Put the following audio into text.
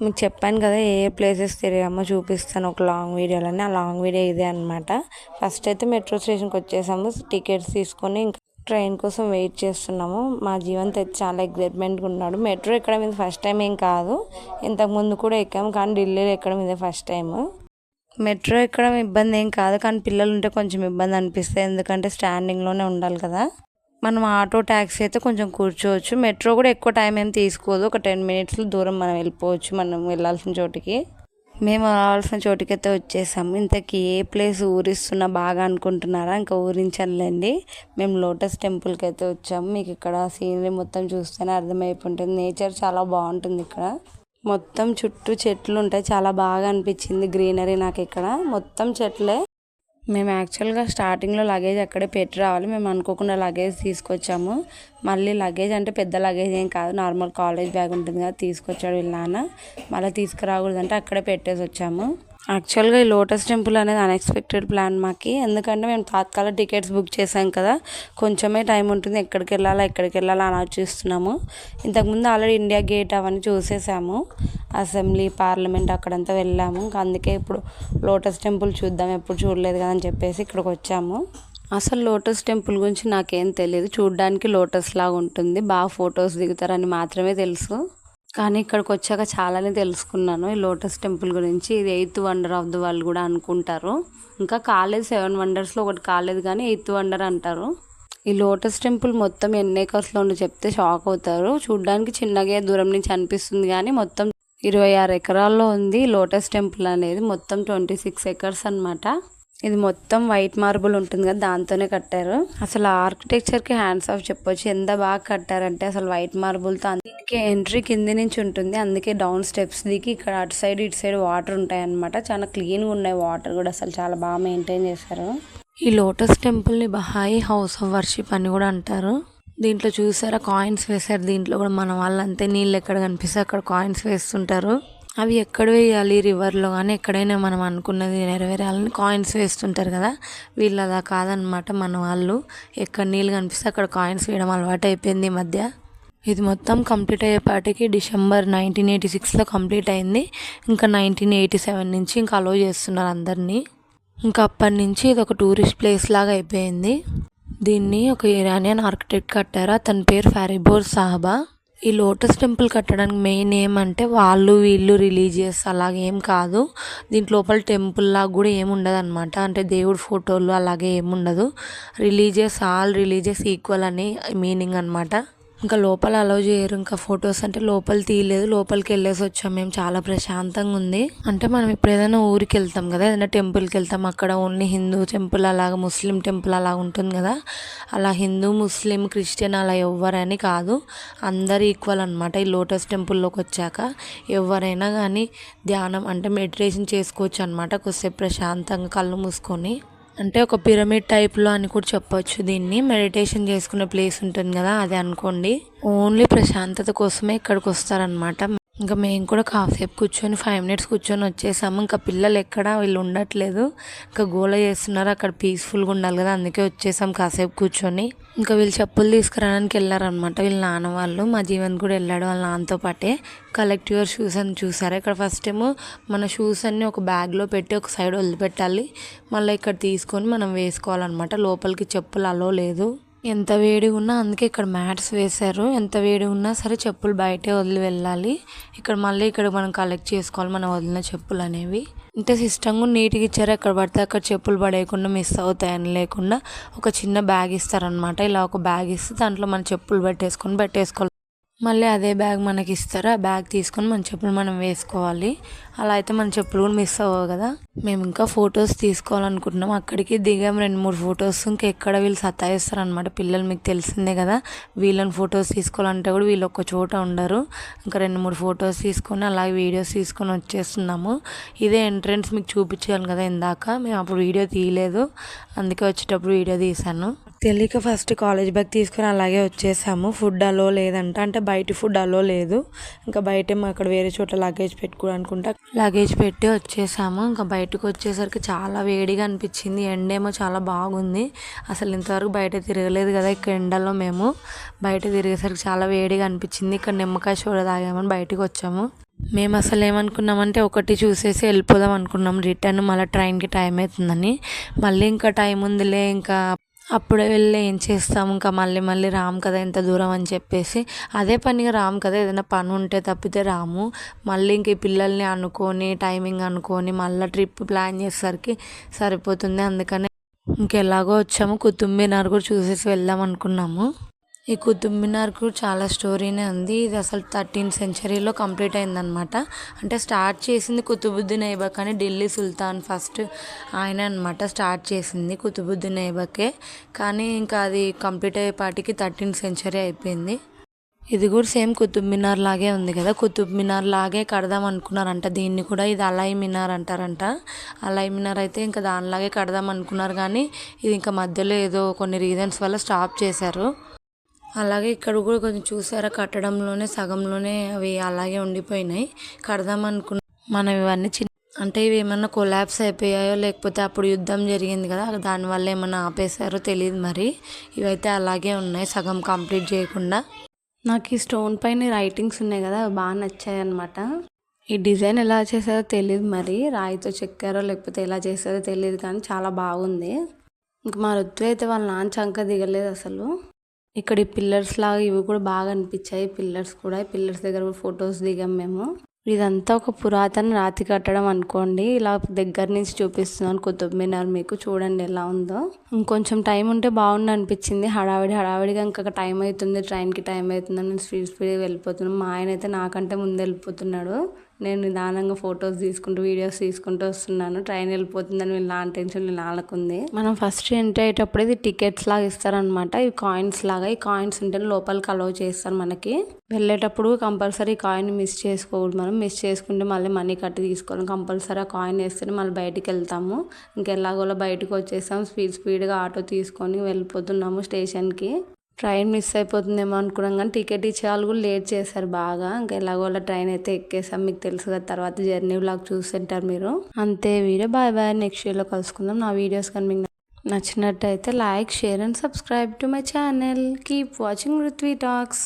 మీకు చెప్పాను కదా ఏ ప్లేసెస్ తిరిగామో చూపిస్తాను ఒక లాంగ్ వీడియోలోనే. ఆ లాంగ్ వీడియో ఇదే అనమాట. ఫస్ట్ అయితే మెట్రో స్టేషన్కి వచ్చేసాము. టికెట్స్ తీసుకొని ఇంకా ట్రైన్ కోసం వెయిట్ చేస్తున్నాము. మా జీవన్ అయితే చాలా ఎగ్జైట్మెంట్గా ఉన్నాడు. మెట్రో ఎక్కడం ఇది ఫస్ట్ టైం ఏం కాదు, ఇంతకుముందు కూడా ఎక్కాము, కానీ ఢిల్లీలో ఎక్కడం ఇదే ఫస్ట్ టైం. మెట్రో ఎక్కడం ఇబ్బంది ఏం కాదు, కానీ పిల్లలు ఉంటే కొంచెం ఇబ్బంది అనిపిస్తుంది, ఎందుకంటే స్టాండింగ్లోనే ఉండాలి కదా. మనం ఆటో ట్యాక్సీ అయితే కొంచెం కూర్చోవచ్చు. మెట్రో కూడా ఎక్కువ టైం ఏం తీసుకోదు, ఒక 10 minutes దూరం మనం వెళ్ళిపోవచ్చు మనం వెళ్ళాల్సిన చోటికి. మేము రావాల్సిన చోటికి అయితే వచ్చేసాము. ఇంతకీ ఏ ప్లేస్ ఊరిస్తున్నా బాగా అనుకుంటున్నారా? ఇంకా ఊరించలేండి. మేము లోటస్ టెంపుల్కి అయితే వచ్చాము. మీకు ఇక్కడ సీనరీ మొత్తం చూస్తేనే అర్థమైపోతుంది. నేచర్ చాలా బాగుంటుంది ఇక్కడ. మొత్తం చుట్టూ చెట్లు ఉంటాయి, చాలా బాగా అనిపించింది గ్రీనరీ నాకు ఇక్కడ. మొత్తం చెట్లే. మేము యాక్చువల్గా స్టార్టింగ్లో లగేజ్ అక్కడే పెట్టి రావాలి, మేము అనుకోకుండా లగేజ్ తీసుకొచ్చాము. మళ్ళీ లగేజ్ అంటే పెద్ద లగేజ్ ఏం కాదు, నార్మల్ కాలేజ్ బ్యాగ్ ఉంటుంది కదా, తీసుకొచ్చాడు వీళ్ళ నాన్న. మళ్ళీ తీసుకురాకూడదంటే అక్కడే పెట్టేసి వచ్చాము. యాక్చువల్గా ఈ లోటస్ టెంపుల్ అనేది అన్ఎక్స్పెక్టెడ్ ప్లాన్ మాకి, ఎందుకంటే మేము తాత్కాల టికెట్స్ బుక్ చేసాం కదా, కొంచెమే టైం ఉంటుంది, ఎక్కడికి వెళ్ళాలా అని ఆలోచిస్తున్నాము. ఇంతకుముందు ఆల్రెడీ ఇండియా గేట్ అవన్నీ చూసేసాము, అసెంబ్లీ పార్లమెంట్ అక్కడంతా వెళ్ళాము. ఇంకా అందుకే ఇప్పుడు లోటస్ టెంపుల్ చూద్దాం, ఎప్పుడు చూడలేదు కదా అని చెప్పేసి ఇక్కడికి వచ్చాము. అసలు లోటస్ టెంపుల్ గురించి నాకేం తెలియదు, చూడడానికి లోటస్ లాగా ఉంటుంది, బాగా ఫొటోస్ దిగుతారని మాత్రమే తెలుసు. కానీ ఇక్కడికి వచ్చాక చాలానే తెలుసుకున్నాను ఈ లోటస్ టెంపుల్ గురించి. ఇది 8th wonder of the world కూడా అనుకుంటారు. ఇంకా కాలేదు, 7 వండర్స్లో ఒకటి కాలేదు, కానీ 8th వండర్ అంటారు. ఈ లోటస్ టెంపుల్ మొత్తం ఎన్ని ఏకర్స్లో ఉండి చెప్తే షాక్ అవుతారు. చూడ్డానికి చిన్నగా దూరం నుంచి అనిపిస్తుంది, కానీ మొత్తం 26 ఎకరాల్లో ఉంది లోటస్ టెంపుల్ అనేది. మొత్తం 26 acres అనమాట. ఇది మొత్తం వైట్ మార్బుల్ ఉంటుంది కదా, దాంతోనే కట్టారు. అసలు ఆర్కిటెక్చర్కి హ్యాండ్స్ ఆఫ్ చెప్పొచ్చు, ఎంత బాగా కట్టారంటే. అసలు వైట్ మార్బుల్తో అందుకే ఎంట్రీ కింది నుంచి ఉంటుంది, అందుకే డౌన్ స్టెప్స్ దిగి ఇక్కడ అటు సైడ్ ఇటు సైడ్ వాటర్ ఉంటాయి అనమాట. చాలా క్లీన్గా ఉన్నాయి వాటర్ కూడా, అసలు చాలా బాగా మెయింటైన్ చేశారు. ఈ లోటస్ టెంపుల్ని బహాయి హౌస్ ఆఫ్ వర్షిప్ అని కూడా అంటారు. దీంట్లో చూసారా కాయిన్స్ వేశారు, దీంట్లో కూడా మన వాళ్ళంతే నీళ్ళు ఎక్కడ కనిపిస్తే అక్కడ కాయిన్స్ వేస్తుంటారు. అవి ఎక్కడ వేయాలి, రివర్లో కానీ ఎక్కడైనా మనం అనుకున్నది నెరవేరాలని కాయిన్స్ వేస్తుంటారు కదా, వీళ్ళు అలా కాదనమాట. మన వాళ్ళు ఎక్కడ నీళ్ళు కనిపిస్తే అక్కడ కాయిన్స్ వేయడం అలవాటు అయిపోయింది ఈ మధ్య. ఇది మొత్తం కంప్లీట్ అయ్యేపాటికి December 1986లో కంప్లీట్ అయింది. ఇంకా 1987 నుంచి ఇంకా అలో చేస్తున్నారు అందరినీ. ఇంకా అప్పటి నుంచి ఇది ఒక టూరిస్ట్ ప్లేస్ లాగా అయిపోయింది. దీన్ని ఒక ఇరానియన్ ఆర్కిటెక్ట్ కట్టారు, అతని పేరు ఫరీబోర్ సాహబా. ఈ లోటస్ టెంపుల్ కట్టడానికి మెయిన్ ఏమంటే వాళ్ళు వీళ్ళు రిలీజియస్ అలాగే ఏం కాదు. దీంట్ లోపల టెంపుల్ లాగా కూడా ఏమి ఉండదు అనమాట, అంటే దేవుడి ఫోటోలు అలాగే ఏముండదు. ఆల్ రిలీజియస్ ఈక్వల్ అని మీనింగ్ అనమాట. ఇంకా లోపల అలౌ చేయరు, ఇంకా ఫొటోస్ అంటే లోపల తీయలేదు, లోపలికి వెళ్ళేసి వచ్చాం మేము. చాలా ప్రశాంతంగా ఉంది. అంటే మనం ఇప్పుడు ఏదైనా ఊరికి వెళ్తాం కదా, ఏదైనా టెంపుల్కి వెళ్తాం, అక్కడ ఓన్లీ హిందూ టెంపుల్ అలాగా ముస్లిం టెంపుల్ అలా ఉంటుంది కదా, అలా హిందూ ముస్లిం క్రిస్టియన్ అలా ఎవ్వరని కాదు, అందరు ఈక్వల్ అనమాట. ఈ లోటస్ టెంపుల్లోకి వచ్చాక ఎవరైనా కానీ ధ్యానం అంటే మెడిటేషన్ చేసుకోవచ్చు అనమాట, కొద్దిసేపు ప్రశాంతంగా కళ్ళు మూసుకొని. అంటే ఒక పిరమిడ్ టైప్లో అని కూడా చెప్పొచ్చు దీన్ని. మెడిటేషన్ చేసుకునే ప్లేస్ ఉంటుంది కదా, అది అనుకోండి. ఓన్లీ ప్రశాంతత కోసమే ఇక్కడికి వస్తారనమాట. ఇంకా మేము కూడా కాసేపు కూర్చొని 5 minutes కూర్చొని వచ్చేసాము. ఇంకా పిల్లలు ఎక్కడ వీళ్ళు ఉండట్లేదు, ఇంకా గోల చేస్తున్నారు, అక్కడ పీస్ఫుల్గా ఉండాలి కదా, అందుకే వచ్చేసాం కాసేపు కూర్చొని. ఇంకా వీళ్ళు చెప్పులు తీసుకురావడానికి వెళ్ళారనమాట వీళ్ళ నాన్న వాళ్ళు. మా జీవన్ కూడా వెళ్ళాడు వాళ్ళ నాన్నతో పాటే. కలెక్ట్ యువర్ షూస్ అని చూసారు. ఇక్కడ ఫస్ట్ ఏమో మన షూస్ అన్నీ ఒక బ్యాగ్లో పెట్టి ఒక సైడ్ వదిలిపెట్టాలి, మళ్ళీ ఇక్కడ తీసుకొని మనం వేసుకోవాలన్నమాట. లోపలికి చెప్పులు అలో లేదు. ఎంత వేడి ఉన్నా అందుకే ఇక్కడ మ్యాట్స్ వేశారు. ఎంత వేడి ఉన్నా సరే చెప్పులు బయటే వదిలి వెళ్ళాలి. ఇక్కడ మళ్ళీ ఇక్కడ మనం కలెక్ట్ చేసుకోవాలి మనం వదిలిన చెప్పులు అనేవి. అంటే సిస్టమ్ నీట్గా ఇచ్చారు, ఎక్కడ పడితే అక్కడ చెప్పులు పడేయకుండా మిస్ అవుతాయని లేకుండా ఒక చిన్న బ్యాగ్ ఇస్తారనమాట. ఇలా ఒక బ్యాగ్ ఇస్తే దాంట్లో మన చెప్పులు పెట్టేసుకోవాలి. మళ్ళీ అదే బ్యాగ్ మనకి ఇస్తారు, ఆ బ్యాగ్ తీసుకొని మన చెప్పులు మనం వేసుకోవాలి. అలా అయితే మన చెప్పులు కూడా మిస్ అవ్వవు కదా. మేము ఇంకా ఫొటోస్ తీసుకోవాలనుకుంటున్నాం. అక్కడికి దిగాం 2-3 ఫొటోస్. ఇంకా ఎక్కడ వీళ్ళు సతాయిస్తారు అనమాట పిల్లలు, మీకు తెలిసిందే కదా. వీళ్ళని ఫొటోస్ తీసుకోవాలంటే కూడా వీళ్ళు ఒక్క చోట ఉండరు. ఇంకా 2-3 ఫొటోస్ తీసుకొని అలాగే వీడియోస్ తీసుకొని వచ్చేస్తున్నాము. ఇదే ఎంట్రన్స్ మీకు చూపించాను కదా ఇందాక, మేము అప్పుడు వీడియో తీయలేదు, అందుకే వచ్చేటప్పుడు వీడియో తీశాను. తెలియక ఫస్ట్ కాలేజ్ బ్యాగ్ తీసుకొని అలాగే వచ్చేసాము. ఫుడ్ అలో లేదంట, అంటే బయట ఫుడ్ అలో లేదు. ఇంకా బయట అక్కడ వేరే చోట లగేజ్ పెట్టుకోవాలనుకుంటా లగేజ్ పెట్టి వచ్చేసాము. ఇంకా బయటకు వచ్చేసరికి చాలా వేడిగా అనిపించింది, ఎండేమో చాలా బాగుంది. అసలు ఇంతవరకు బయట తిరగలేదు కదా, ఇక్కడ ఎండలో మేము బయట తిరిగేసరికి చాలా వేడిగా అనిపించింది. ఇక్కడ నిమ్మకాయ సోడా తాగామని బయటకు వచ్చాము. మేము అసలు ఏమనుకున్నామంటే ఒకటి చూసేసి వెళ్ళిపోదాం అనుకున్నాం రిటర్న్, మళ్ళీ ట్రైన్కి టైం అవుతుందని. మళ్ళీ ఇంకా టైం ఉందిలే, ఇంకా అప్పుడే వెళ్ళి ఏం చేస్తాం, ఇంకా మళ్ళీ మళ్ళీ రాము కదా ఎంత దూరం అని చెప్పేసి, అదే పనిగా రాము కదా, ఏదైనా పని ఉంటే తప్పితే రాము. మళ్ళీ ఇంక ఈ పిల్లల్ని అనుకొని టైమింగ్ అనుకొని మళ్ళీ ట్రిప్ ప్లాన్ చేసేసరికి సరిపోతుంది. అందుకనే ఇంకెలాగో వచ్చాము, కుతుబ్ మినార్ కూడా చూసేసి వెళ్దాం అనుకున్నాము. ఈ కుతుబ్ మినార్ కూడా చాలా స్టోరీనే ఉంది. ఇది అసలు 13th సెంచరీలో కంప్లీట్ అయిందనమాట. అంటే స్టార్ట్ చేసింది కుతుబుద్దీన్ ఐబక్ అని, ఢిల్లీ సుల్తాన్ ఫస్ట్ ఆయన అనమాట స్టార్ట్ చేసింది కుతుబుద్దీన్ ఐబకే. కానీ ఇంకా అది కంప్లీట్ అయ్యేపాటికి 13th సెంచరీ అయిపోయింది. ఇది కూడా సేమ్ కుతుబ్ మినార్ లాగే ఉంది కదా, కుతుబ్ మినార్ లాగే కడదాం అనుకున్నారంట దీన్ని కూడా. ఇది అలయ్ మినార్ అంటారంట. అలయ్ మినార్ అయితే ఇంకా దానిలాగే కడదాం అనుకున్నారు, కానీ ఇది ఇంకా మధ్యలో ఏదో కొన్ని రీజన్స్ వల్ల స్టాప్ చేశారు. అలాగే ఇక్కడ కూడా కొంచెం చూసారా, కట్టడంలోనే సగంలోనే అవి అలాగే ఉండిపోయినాయి. కడదాం అనుకున్న మనం ఇవన్నీ అంటే ఇవి ఏమన్నా కొలాప్స్ అయిపోయాయో లేకపోతే అప్పుడు యుద్ధం జరిగింది కదా దానివల్ల ఏమన్నా ఆపేశారో తెలియదు మరి. ఇవైతే అలాగే ఉన్నాయి సగం కంప్లీట్ చేయకుండా. నాకు ఈ స్టోన్ పైన రైటింగ్స్ ఉన్నాయి కదా, అవి బాగా నచ్చాయి అనమాట. ఈ డిజైన్ ఎలా చేశారో తెలియదు మరి, రాయితో చెక్కారో లేకపోతే ఎలా చేశారో తెలియదు, కానీ చాలా బాగుంది. ఇంక మా రుత్వి అయితే వాళ్ళ నాన్న చంక దిగలేదు అసలు. ఇక్కడ ఈ పిల్లర్స్ లాగా ఇవి కూడా బాగా అనిపించాయి. పిల్లర్స్ కూడా, పిల్లర్స్ దగ్గర కూడా ఫొటోస్ దిగాం మేము. ఇదంతా ఒక పురాతన రాతి కట్టడం అనుకోండి. ఇలా దగ్గర నుంచి చూపిస్తున్నాను కుతుబ్ మినార్ మీకు, చూడండి ఎలా ఉందో. ఇంకొంచెం టైం ఉంటే బాగుండు అనిపించింది. హడావిడిగా ఇంకా టైం అవుతుంది, ట్రైన్కి టైం అవుతుంది అని స్పీడ్గా వెళ్ళిపోతున్నాం. మా ఆయన అయితే నాకంటే ముందు వెళ్ళిపోతున్నాడు. నేను నిదానంగా ఫొటోస్ తీసుకుంటూ వీడియోస్ తీసుకుంటూ వస్తున్నాను. ట్రైన్ వెళ్ళిపోతుందని వీళ్ళు నాన్న టెన్షన్ నాన్నకుంది. మనం ఫస్ట్ ఎంటర్ అయ్యేటప్పుడు ఇది టికెట్స్ లాగా ఇస్తారనమాట. ఇవి కాయిన్స్ లాగా, ఈ కాయిన్స్ ఉంటే లోపలికి అలౌ చేస్తారు మనకి. వెళ్ళేటప్పుడు కంపల్సరీ కాయిన్ మిస్ చేసుకోకూడదు. మనం మిస్ చేసుకుంటే మళ్ళీ మనీ కట్టి తీసుకోవాలి. కంపల్సరీ ఆ కాయిన్ వేస్తేనే మళ్ళీ బయటికి వెళ్తాము. ఇంకెలాగోలా బయటకు వచ్చేసాం. స్పీడ్గా ఆటో తీసుకొని వెళ్ళిపోతున్నాము స్టేషన్కి. ట్రైన్ మిస్ అయిపోతుందేమో అనుకున్నాం, కానీ టికెట్ ఇచ్చే వాళ్ళు కూడా లేట్ చేశారు బాగా. ఇంకా ఎలాగోలా ట్రైన్ అయితే ఎక్కేసాం. మీకు తెలుసు కదా, తర్వాత జర్నీ వ్లాగ్ చూస్తుంటారు మీరు. అంతే వీడియో. బాయ్ బాయ్, నెక్స్ట్ వీడియోలో కలుసుకుందాం. నా వీడియోస్ కానీ మీకు నచ్చినట్టయితే like, share and subscribe to my channel. Keep watching Ruthvi talks.